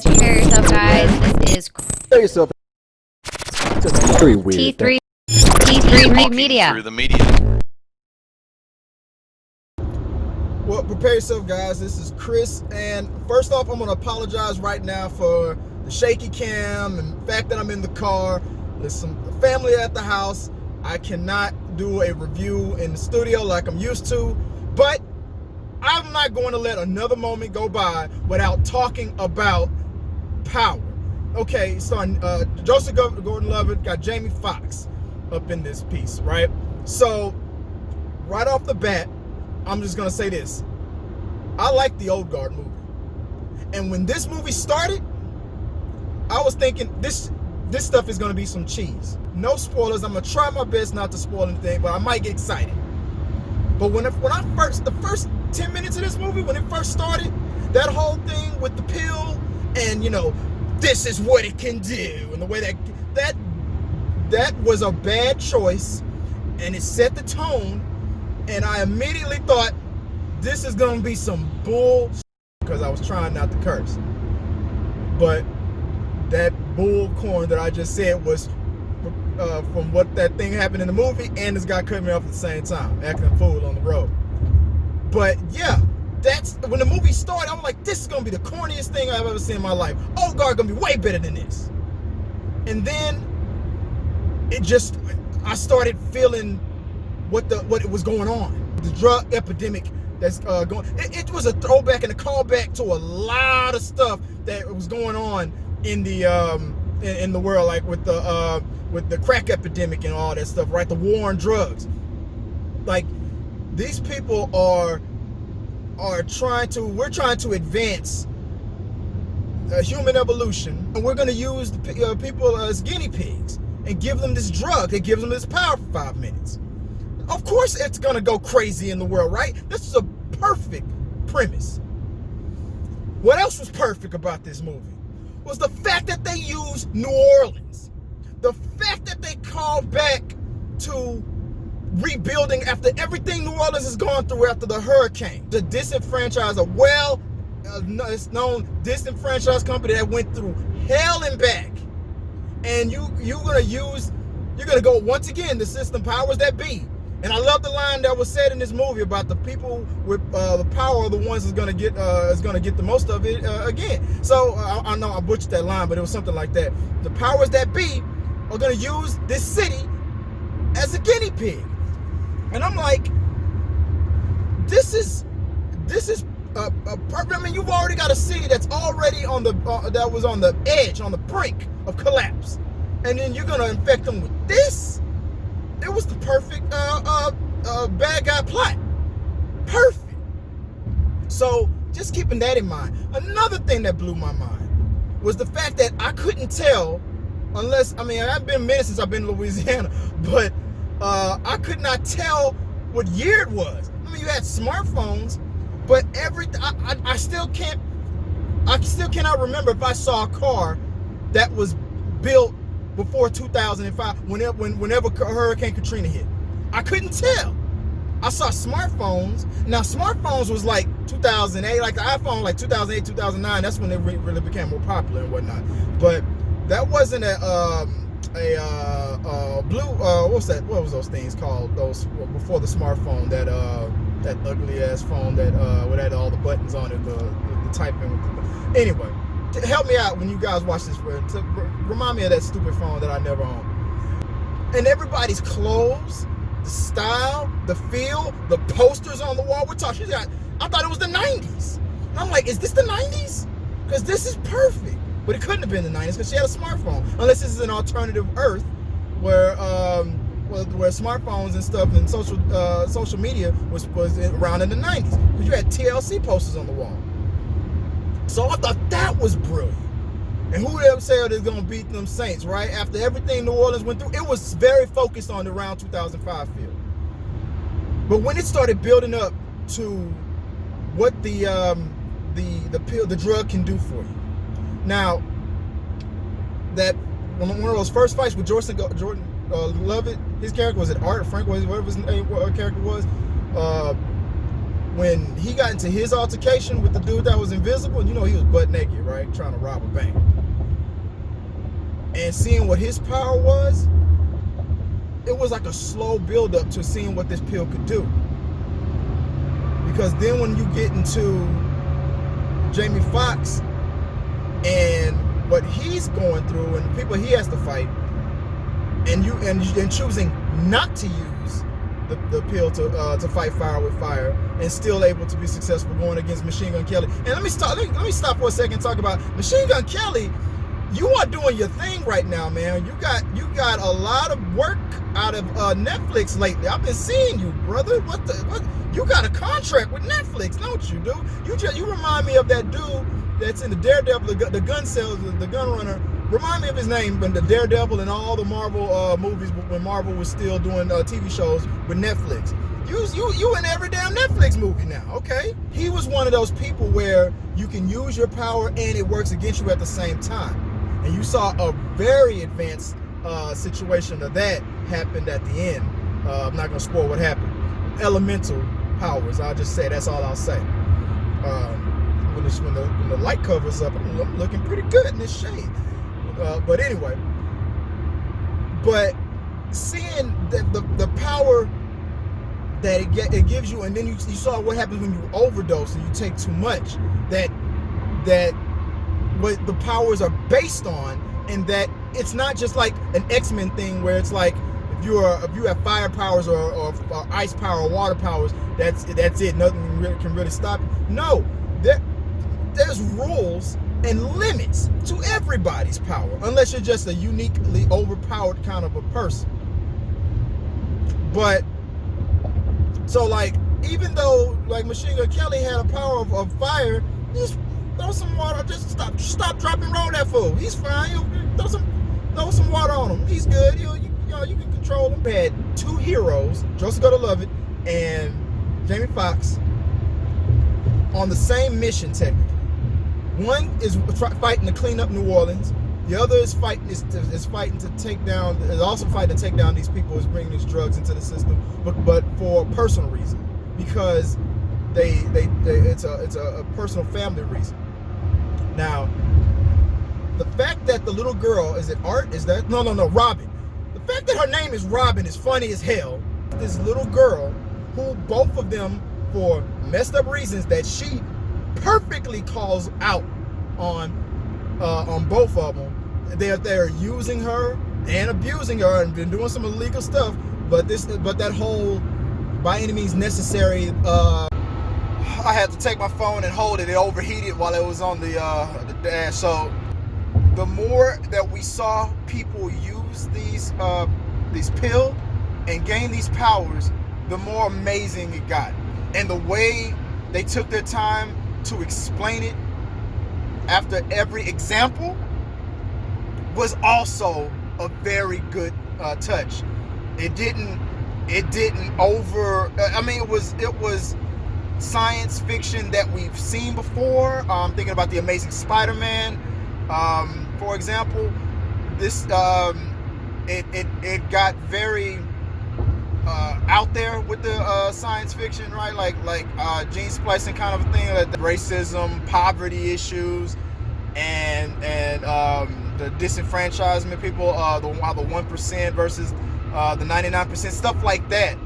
Prepare yourself, guys. This is Prepare yourself. Very weird. T3 Media. Through the media. Well, prepare yourself, guys. This is Chris, and first off, I'm going to apologize right now for the shaky cam and the fact that I'm in the car. There's some family at the house. I cannot do a review in the studio like I'm used to, but I'm not going to let another moment go by without talking about Power. Okay, so Joseph Gordan-Levitt got Jamie Foxx up in this piece, right? So, right off the bat, I'm just gonna say this. I like the Old Guard movie. And when this movie started, I was thinking this stuff is gonna be some cheese. No spoilers. I'm gonna try my best not to spoil anything, but I might get excited. But the first 10 minutes of this movie, when it first started, that whole thing with the pill and this is what it can do, and the way that was a bad choice, and it set the tone. And I immediately thought, this is going to be some bull, because I was trying not to curse. But that bull corn that I just said was from what that thing happened in the movie, and this guy cut me off at the same time, acting a fool on the road. But yeah, that's when the movie started. I'm like, this is going to be the corniest thing I've ever seen in my life. Old Guard going to be way better than this. And then I started feeling what was going on, the drug epidemic that's going. It was a throwback and a callback to a lot of stuff that was going on in the world, like with the crack epidemic and all that stuff, right? The war on drugs. Like, these people we're trying to advance human evolution, and we're going to use the people as guinea pigs and give them this drug that gives them this power for 5 minutes. Of course it's gonna go crazy in the world, right? This is a perfect premise. What else was perfect about this movie was the fact that they used New Orleans. The fact that they called back to rebuilding after everything New Orleans has gone through after the hurricane. The disenfranchised, it's known disenfranchised company that went through hell and back. And you're gonna go once again, the system powers that be. And I love the line that was said in this movie about the people with the power are the ones that's gonna get the most of it again. So I know I butchered that line, but it was something like that. The powers that be are gonna use this city as a guinea pig, and I'm like, this is I mean, you've already got a city that's already that was on the edge, on the brink of collapse, and then you're gonna infect them with this. It was the perfect bad guy plot. Perfect. So just keeping that in mind. Another thing that blew my mind was the fact that I couldn't tell, I've been a minute since I've been in Louisiana, but I could not tell what year it was. I mean, you had smartphones, but I still cannot remember if I saw a car that was built before 2005, whenever Hurricane Katrina hit. I couldn't tell. I saw smartphones. Now, smartphones was like 2008, like the iPhone, like 2008, 2009. That's when they really became more popular and whatnot. But that wasn't a blue. What's that? What was those things called? Those before the smartphone. That ugly ass phone that had all the buttons on it. The typing. Anyway. Help me out when you guys watch this. Remind me of that stupid phone that I never owned. And everybody's clothes, the style, the feel, the posters on the wall. We're talking. I thought it was the 90s. And I'm like, is this the 90s? Because this is perfect. But it couldn't have been the 90s because she had a smartphone. Unless this is an alternative Earth where smartphones and stuff and social media was around in the 90s. Because you had TLC posters on the wall. So I thought that was brilliant. And who the hell said they're going to beat them Saints, right? After everything New Orleans went through, it was very focused on the round 2005 field. But when it started building up to what the drug can do for you. Now, that one of those first fights with Gordan-Levitt, his character was it Art, Frank, whatever his character was, when he got into his altercation with the dude that was invisible, you know, he was butt naked, right, trying to rob a bank, and seeing what his power was, it was like a slow build up to seeing what this pill could do. Because then when you get into Jamie Foxx and what he's going through and the people he has to fight, and choosing not to use the pill to fight fire with fire, and still able to be successful going against Machine Gun Kelly. And let me stop for a second and talk about Machine Gun Kelly. You are doing your thing right now, man. You got a lot of work out of Netflix lately. I've been seeing you, brother. What? You got a contract with Netflix, don't you, dude? You remind me of that dude that's in the Daredevil, the gun sales, the gun runner. Remind me of his name when the Daredevil and all the Marvel movies, when Marvel was still doing TV shows with Netflix. You in every damn Netflix movie now, okay? He was one of those people where you can use your power and it works against you at the same time. And you saw a very advanced situation of that happened at the end. I'm not gonna spoil what happened. Elemental powers. I'll just say that's all I'll say. When the light covers up, I'm looking pretty good in this shade. But anyway, but seeing the power that it gives you, and then you saw what happens when you overdose and you take too much. That what the powers are based on, and that it's not just like an X-Men thing where it's like if you have fire powers or ice power or water powers, that's it. Nothing can really stop you. No, there's rules and limits to everybody's power, unless you're just a uniquely overpowered kind of a person. But so like, even though like Machine Gun Kelly had a power of fire, just throw some water. Just stop, drop and roll that fool. He's fine. Throw some water on him. He's good. You can control him. We had two heroes, Joseph Gordan-Levitt and Jamie Foxx, on the same mission technically. One is fighting to clean up New Orleans. The other is fighting to take down. Is also fighting to take down these people who's bringing these drugs into the system, but for a personal reason, because it's a personal family reason. Now, the fact that the little girl, is it Art? Is that no Robin? The fact that her name is Robin is funny as hell. This little girl, who both of them, for messed up reasons that she perfectly calls out on both of them, they're using her and abusing her and been doing some illegal stuff. But that whole by any means necessary. I had to take my phone and hold it. It overheated while it was on the dash. So the more that we saw people use these pills and gain these powers, the more amazing it got. And the way they took their time to explain it after every example was also a very good touch. It didn't over. I mean, it was science fiction that we've seen before. Thinking about the Amazing Spider-Man, for example. This it got very out there with the science fiction, right? Like gene splicing kind of a thing, like the racism, poverty issues, and the disenfranchisement people, the 1% versus the 99%, stuff like that.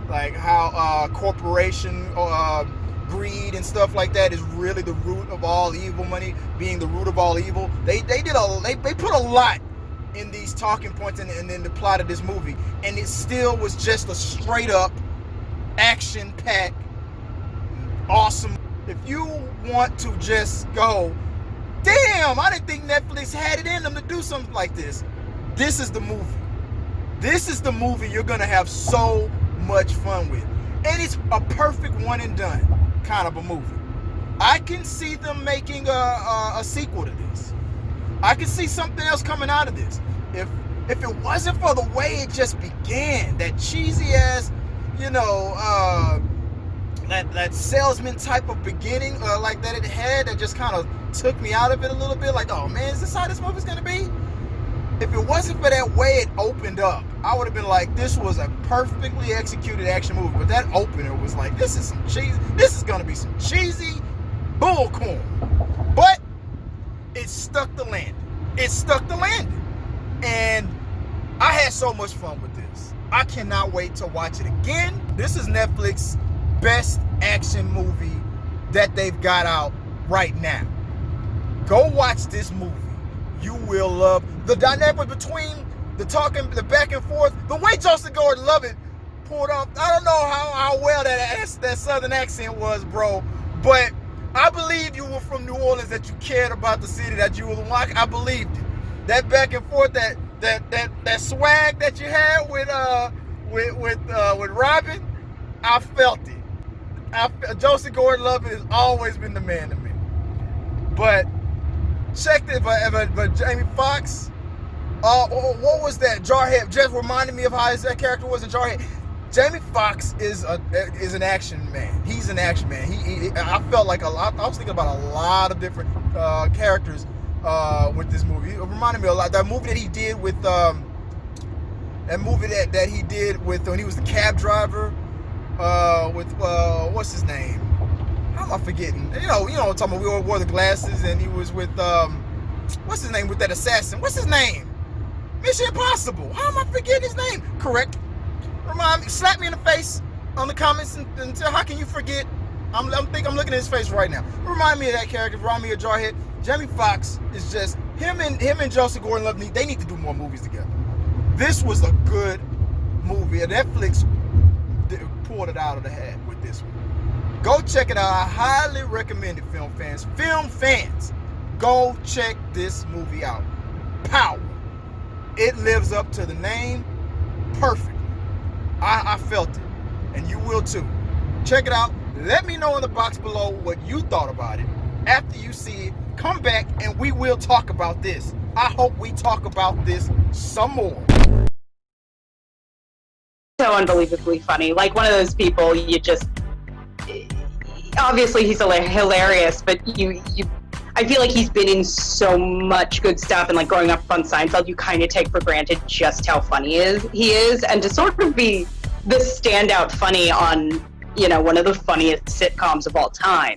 Like how corporation greed and stuff like that is really the root of all evil. Money being the root of all evil. They put a lot in these talking points and in the plot of this movie, and it still was just a straight up action-packed awesome. If you want to just go, damn, I didn't think Netflix had it in them to do something like this, this is the movie. This is the movie you're gonna have so much fun with, and it's a perfect one and done kind of a movie. I can see them making a sequel to this. I can see something else coming out of this. If it wasn't for the way it just began, that cheesy ass, that salesman type of beginning, like that it had, that just kind of took me out of it a little bit. Like, oh man, is this how this movie's gonna be? if it wasn't for that way it opened up, I would have been like, this was a perfectly executed action movie. But that opener was like, this is gonna be some cheesy bullcorn. But it stuck the landing. And I had so much fun with this. I cannot wait to watch it again. This is Netflix's best action movie that they've got out right now. Go watch this movie. You will love the dynamic between the talking, the back and forth, the way Joseph Gordon-Levitt pulled off. I don't know how well that southern accent was, bro, but I believed you were from New Orleans, that you cared about the city, that you were like, I believed it. That back and forth, that swag that you had with Robin, I felt it. Joseph Gordon-Levitt has always been the man to me. But check this, but Jamie Foxx, what was that? Jarhead just reminded me of how that character was in Jarhead. Jamie Foxx is an action man. He's an action man. I felt like I was thinking about a lot of different characters with this movie. It reminded me a lot. That movie that he did with when he was the cab driver with what's his name? How am I forgetting? You know, I'm talking about, we all wore the glasses, and he was with what's his name, with that assassin? What's his name? Mission Impossible. How am I forgetting his name? Correct. Remind me, slap me in the face on the comments and tell, how can you forget? I'm looking at his face right now. Remind me of that character. Remind me of Jarhead. Jamie Foxx is just him and Joseph Gordon-Levitt. They need to do more movies together. This was a good movie. Netflix pulled it out of the hat with this one. Go check it out. I highly recommend it, film fans. Film fans, go check this movie out. Power. It lives up to the name perfect. I felt it, and you will too. Check it out. Let me know in the box below what you thought about it. After you see it, come back and we will talk about this. I hope we talk about this some more. So unbelievably funny. Like one of those people you just, obviously he's hilarious, but I feel like he's been in so much good stuff, and like growing up on Seinfeld, you kind of take for granted just how funny he is, and to sort of be the standout funny on, one of the funniest sitcoms of all time.